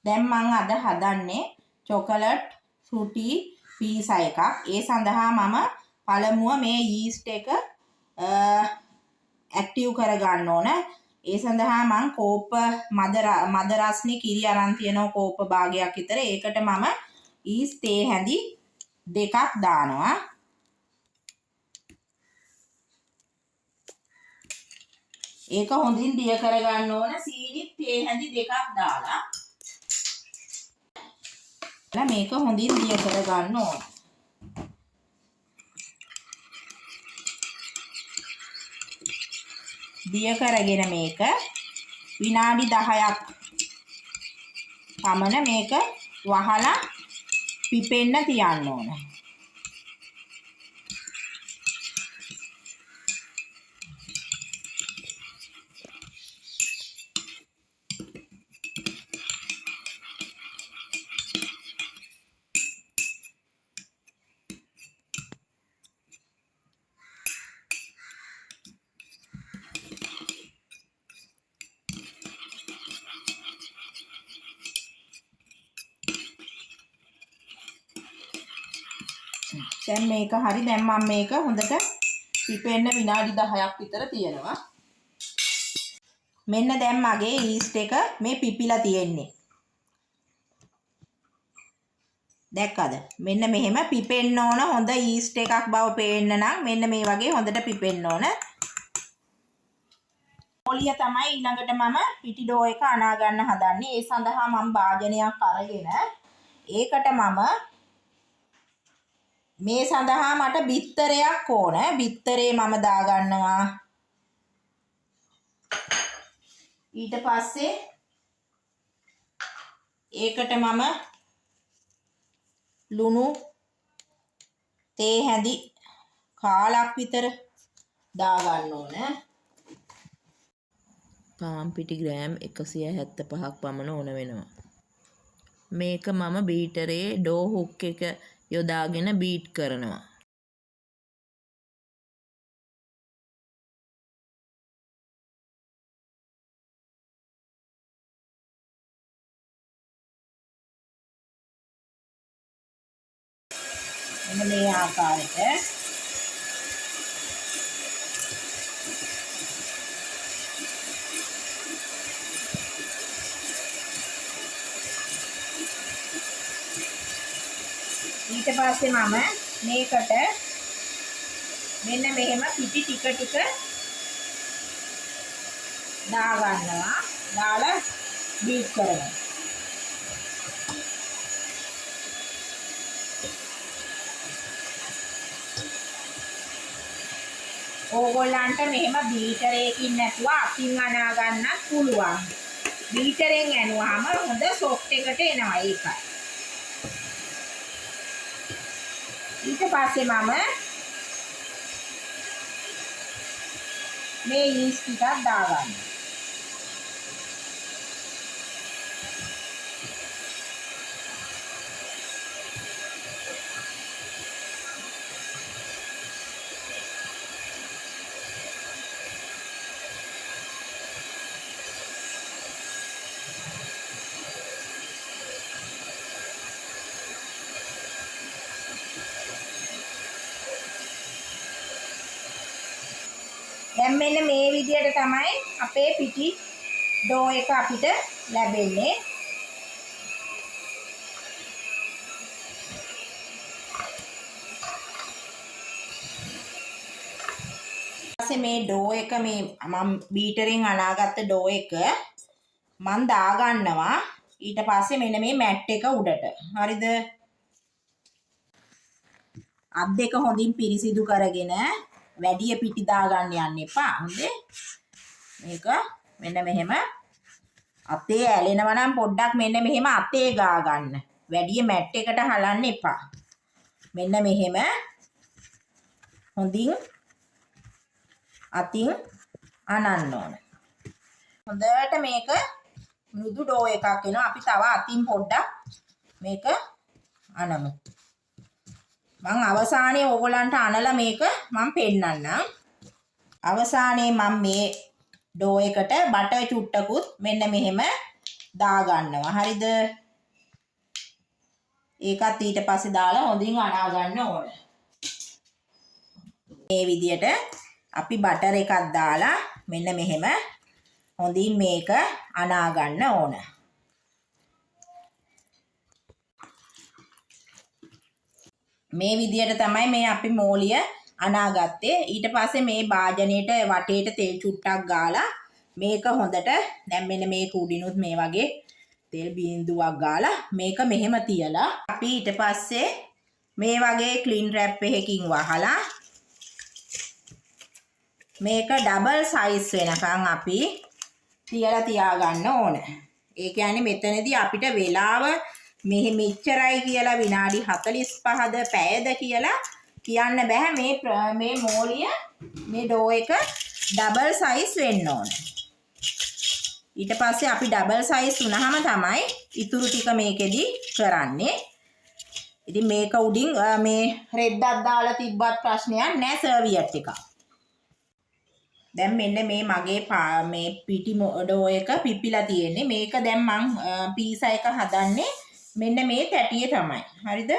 දැන් මම අද හදන්නේ චොකලට් ෆෘටි පීසා එකක්. ඒ සඳහා මම පළමුව මේ යීස්ට් එක ඇක්ටිව් කරගන්න ඕන. ඒ සඳහා මම කෝප්ප මද රස්නේ කිරි අරන් තියෙනවා කෝප්ප භාගයක් විතර. ඒකට මම යීස්ට් තේ හැඳි 2ක් දානවා. ඒක හොඳින් දිය කරගන්න ඕන. සීනිත් තේ හැඳි 2ක් දාලා මේක හොඳින් දිය කරගන්න ඕන. දිය කරගෙන මේක විනාඩි 10ක් පමණ මේක වහලා පිපෙන්න තියන්න ඕන. දැන් මේක හරි. දැන් මම මේක හොඳට පිපෙන්න විනාඩි 10ක් විතර තියනවා. මෙන්න දැන් මගේ යීස්ට් එක මේ පිපිලා තියෙන්නේ. දැක්කද? මෙන්න මෙහෙම පිපෙන්න ඕන. හොඳ යීස්ට් එකක් බව පේන්න නම් මෙන්න මේ වගේ හොඳට පිපෙන්න ඕන. පොලිය තමයි ඊළඟට මම පිටි ඩෝ එක අනා ගන්න හදන්නේ. ඒ සඳහා මම භාජනයක් අරගෙන ඒකට මම මේ සඳහා මට බිත්තරයක් ඕන. බිත්තරේ මම දාගන්නවා. ඊට පස්සේ ඒකට මම ලුණු තේ හැඳි කාලක් විතර දාගන්න ඕන. පාන් පිටි ග්‍රෑම් 175ක් පමණ ඕන වෙනවා. මේක මම බීටරේ ඩෝ හුක් එක යොදාගෙන බීට් කරනවා. මේ ආකාරයට ඊට පස්සේ මම මේකට මෙන්න මෙහෙම පිටි ටික ටික දාගන්නවා. දාලා බීට් කරනවා. ඕගොල්ලන්ට මෙහෙම බීටරයකින් නැතුව අතින් අනා ගන්නත් පුළුවන්. බීටරෙන් ඇනුවාම හොඳ සොෆ්ට් එකට එනවා ඒකයි. ඊට පස්සේ මම මේ යීස්ට් ටිකක් දාගන්නවා. දැන් මෙන්න මේ විදියට තමයි අපේ පිටි ඩෝ එක අපිට ලැබෙන්නේ. ඊපස්සේ මේ ඩෝ එක මේ මම බීටරෙන් අනාගත්ත ඩෝ එක මම දාගන්නවා. ඊට පස්සේ මෙන්න මේ මැට් එක උඩට. හරිද? අත් දෙක හොඳින් පිරිසිදු කරගෙන වැඩි පිටි දාගන්න යන්න එපා. හොඳේ. මේක මෙන්න මෙහෙම අතේ ඇලෙනවා නම් පොඩ්ඩක් මෙන්න මෙහෙම අතේ ගා ගන්න. වැඩි මැට් එකට හලන්න එපා. මෙන්න මෙහෙම හොඳින් අතින් අනන්න ඕන. හොඳට මේක මෘදු ඩෝ එකක් වෙනවා. අපි තව අතින් පොඩ්ඩක් මේක අනමු. මම අවසානයේ ඕගොල්ලන්ට අනලා මේක මම පෙන්නන්නම්. අවසානයේ මම මේ ඩෝ එකට බටර් චුට්ටකුත් මෙන්න මෙහෙම දාගන්නවා. හරිද? ඒකත් ඊට පස්සේ දාලා හොඳින් අනා ගන්න ඕන. මේ විදියට අපි බටර් එකක් දාලා මෙන්න මෙහෙම හොඳින් මේක අනා ගන්න ඕන. මේ විදියට තමයි මේ අපි මෝලිය අනාගත්තේ. ඊට පස්සේ මේ භාජනයේට වටේට තෙල් චුට්ටක් ගාලා මේක හොඳට දැන් මෙන්න මේක උඩිනුත් මේ වගේ තෙල් බිඳුවක් ගාලා මේක මෙහෙම තියලා අපි ඊට පස්සේ මේ වගේ ක්ලින් රැප් එකකින් වහලා මේක ඩබල් සයිස් වෙනකන් අපි තියලා තියාගන්න ඕන. ඒ කියන්නේ මෙතනදී අපිට වෙලාව මෙහි මෙච්චරයි කියලා විනාඩි 45ද පැයද කියලා කියන්න බෑ. මේ මෝලිය මේ ඩෝ එක ඩබල් සයිස් වෙන්න ඕන. ඊට පස්සේ අපි ඩබල් සයිස් වුණාම තමයි ඉතුරු ටික මේකෙදි කරන්නේ. ඉතින් මේක උඩින් මේ රෙද්දක් දාලා තිබ්බත් ප්‍රශ්නයක් නෑ සර්වියට් එක. දැන් මෙන්න මේ මගේ මේ පිටි ඩෝ එක පිපිලා තියෙන්නේ. මේක දැන් මං පීසා එක හදන්නේ මෙන්න මේ තැටිය තමයි. හරිද?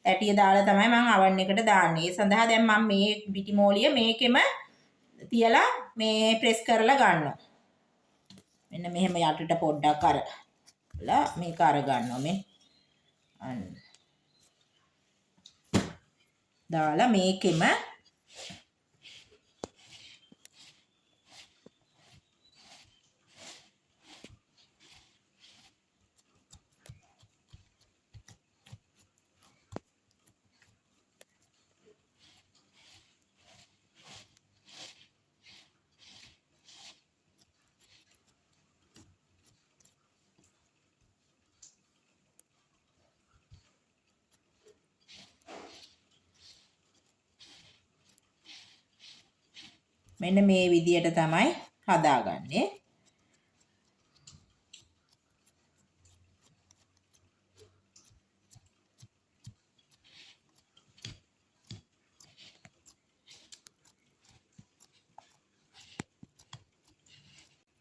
තැටිය දාලා තමයි මං oven එකට දාන්නේ. ඒ සඳහා දැන් මම මේ පිටි මෝලිය මේකෙම තියලා මේ ප්‍රෙස් කරලා ගන්නවා. මෙන්න මෙහෙම යටට පොඩ්ඩක් අරලා මේක අර ගන්නවා මේ. අන්න. දාලා මේකෙම මෙන්න මේ විදියට තමයි හදාගන්නේ.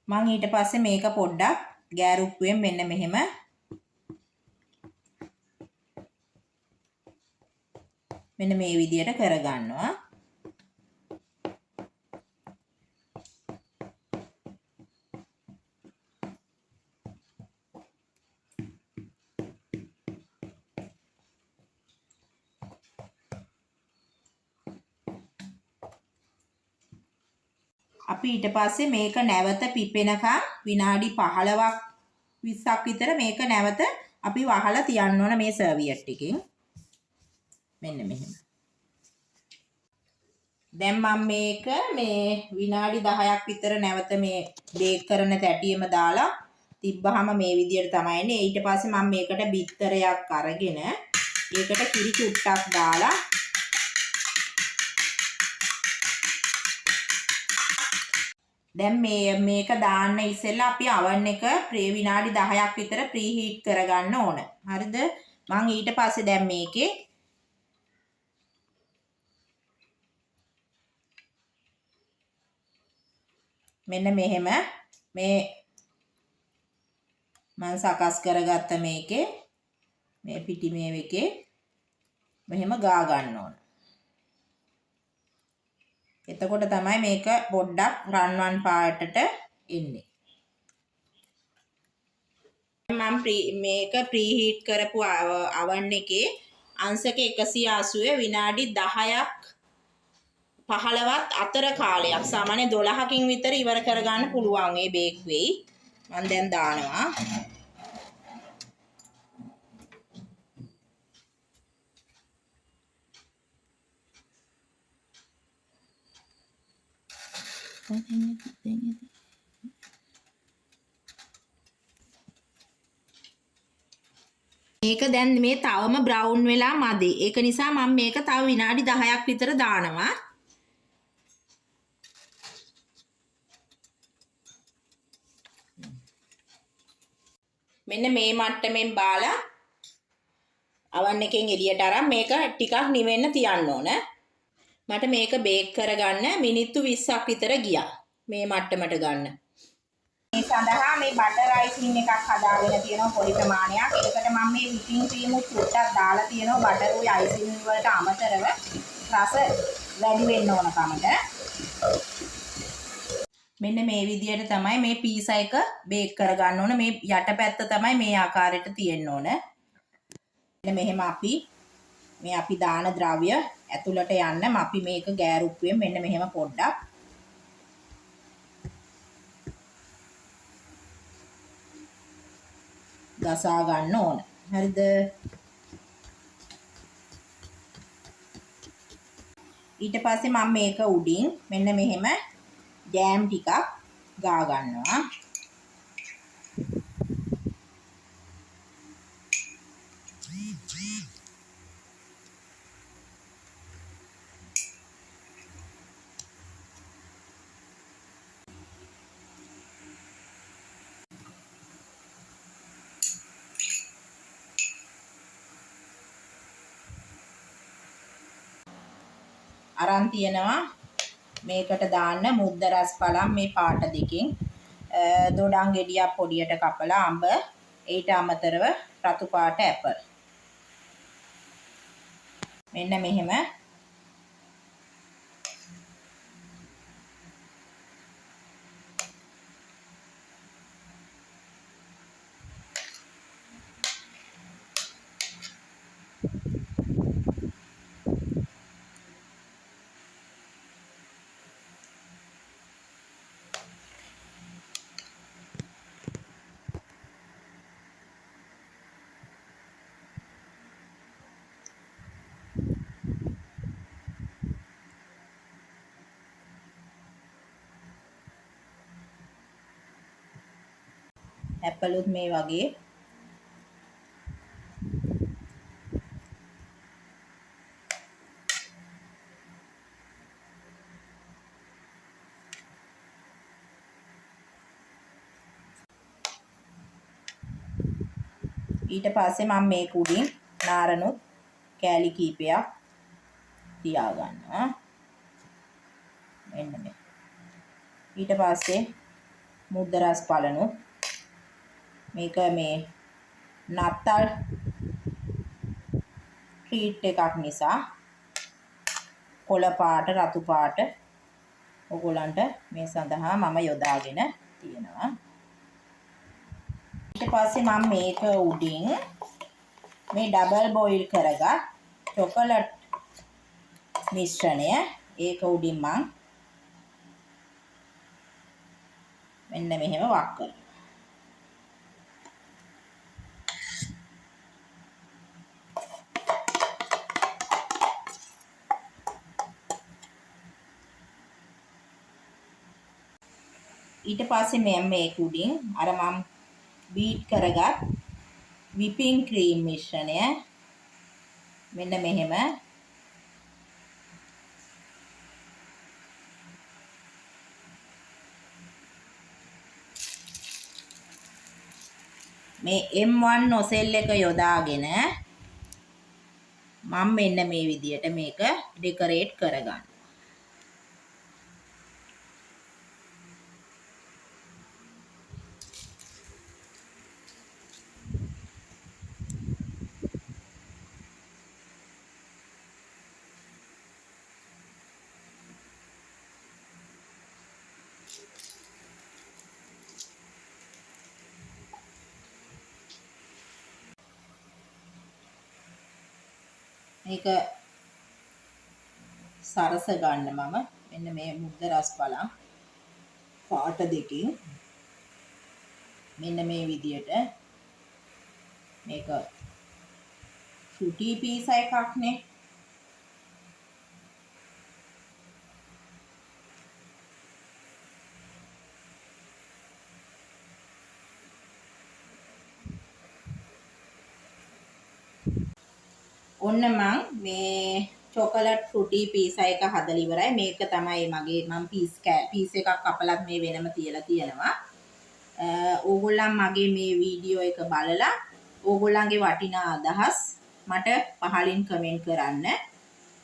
මම ඊට පස්සේ මේක පොඩ්ඩක් ගෑරුප්පුවෙන් මෙන්න මෙහෙම මෙන්න මේ විදියට කරගන්නවා. අපි ඊට පස්සේ මේක නැවත පිපෙනකන් විනාඩි 15ක් 20ක් විතර මේක නැවත අපි වහලා තියන්න ඕන මේ සර්වියට් එකෙන්. මෙන්න මෙහෙම. දැන් මම මේක මේ විනාඩි 10ක් විතර නැවත මේ බේක් කරන තැටියෙම දාලා තිබ්බහම මේ විදියට තමයි එන්නේ. ඊට පස්සේ මම මේකට බිත්තරයක් අරගෙන ඒකට කිරි චුට්ටක් දාලා දැන් මේක දාන්න ඉස්සෙල්ලා අපි oven එක විනාඩි 10ක් විතර ප්‍රීහීට් කරගන්න ඕන. හරිද? මම ඊට පස්සේ දැන් මේකේ මෙන්න මෙහෙම මේ මම සකස් කරගත්ත මේකේ මේ පිටි මේවකේ මෙහෙම ගා ගන්න ඕන. එතකොට තමයි මේක පොඩ්ඩක් රන්වන් පාටට එන්නේ. මම මේක ප්‍රීහීට් කරපු oven එකේ අංශක 180 විනාඩි 10ක් 15ක් අතර කාලයක් සාමාන්‍ය 12කින් විතර ඉවර කරගන්න පුළුවන් ඒ බේක් වෙයි. මම දැන් දානවා. මේක දැන් මේ තවම බ්‍රවුන් වෙලා මදි. ඒක නිසා මම මේක තව විනාඩි 10ක් විතර දානවා. මෙන්න මේ මට්ටමින් බාලා oven එකෙන් එළියට අරන් මේක ටිකක් නිවෙන්න තියන්න ඕන. මට මේක බේක් කරගන්න මිනිත්තු 20ක් විතර ගියා. මේ මට්ටමට ගන්න. මේ සඳහා මේ බටර් අයිසින් එකක් හදාගෙන තියෙනවා පොඩි ප්‍රමාණයක්. ඒකට මම මේ විපින් ක්‍රීම් උඩට දාලා තියෙනවා බටර් උයි අයිසින් වලට අමතරව රස වැඩි වෙන්න ඕන කමට. මෙන්න මේ විදිහට තමයි මේ පීසා එක බේක් කරගන්න ඕන. මේ යටපැත්ත තමයි මේ ආකාරයට තියෙන්න ඕන. මෙන්න මෙහෙම අපි දාන ද්‍රව්‍ය ඇතුළට යන්න අපි මේක ගෑරුප්පුවෙන් මෙන්න මෙහෙම පොඩ්ඩක් ගසා ගන්න ඕන. හරිද? ඊට පස්සේ මම මේක උඩින් මෙන්න මෙහෙම ජෑම් ටිකක් ගා ගන්නවා. අරන් තියනවා මේකට දාන්න මුද්ද රස් පළම් මේ පාට දෙකෙන් දොඩම් ගෙඩියක් පොඩියට කපලා අඹ ඊට අමතරව රතු පාට ඇපල් මෙන්න මෙහෙම ඇපලුත් මේ වගේ ඊට පස්සේ මම මේක උඩින් නාරනුත් කෑලි කීපයක් තියා ගන්නවා මෙන්න මේ ඊට පස්සේ මුද්ද රස් පළනුත් මේක මේ නත්තල් ට්‍රීට් එකක් නිසා කොළ පාට රතු පාට ඔයගොල්ලන්ට මේ සඳහා මම යොදාගෙන තියෙනවා ඊට පස්සේ මම මේක උඩින් මේ ඩබල් බොයිල් කරගත් චොකලට් මිශ්‍රණය ඒක උඩින් මම මෙන්න මෙහෙම වක් කරනවා ඊට පස්සේ මම මේක උඩින් අර මම බීට් කරගත් විපින් ක්‍රීම් මිශ්‍රණය මෙන්න මෙහෙම මේ M1 නොසෙල් එක යොදාගෙන මම මෙන්න මේ විදියට මේක ඩෙකොරේට් කරගන්න. මේක සරස ගන්න මම මෙන්න මේ මුද්ද රස් පළම් පාට දෙකකින් මෙන්න මේ විදියට මේක ෆෘටි පීසා එකක්නේ ඔන්න මම මේ චොකලට් ෆෘටි පීසා එක හදලා ඉවරයි. මේක තමයි මගේ මම පීස් එකක් කපලත් මේ වෙනම තියලා තියෙනවා. ඕගොල්ලන් මගේ මේ වීඩියෝ එක බලලා ඕගොල්ලන්ගේ වටිනා අදහස් මට පහලින් කමෙන්ට් කරන්න.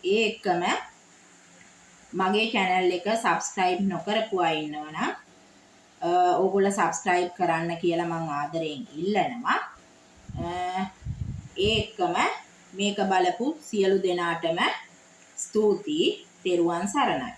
ඒ එක්කම මගේ channel එක subscribe නොකරපු අය ඉන්නවනම් ඕගොල්ලෝ subscribe කරන්න කියලා මම ආදරෙන් ඉල්ලනවා. ඒකම මේක බලපු සියලු දෙනාටම ස්තුතියි. තෙරුවන් සරණයි.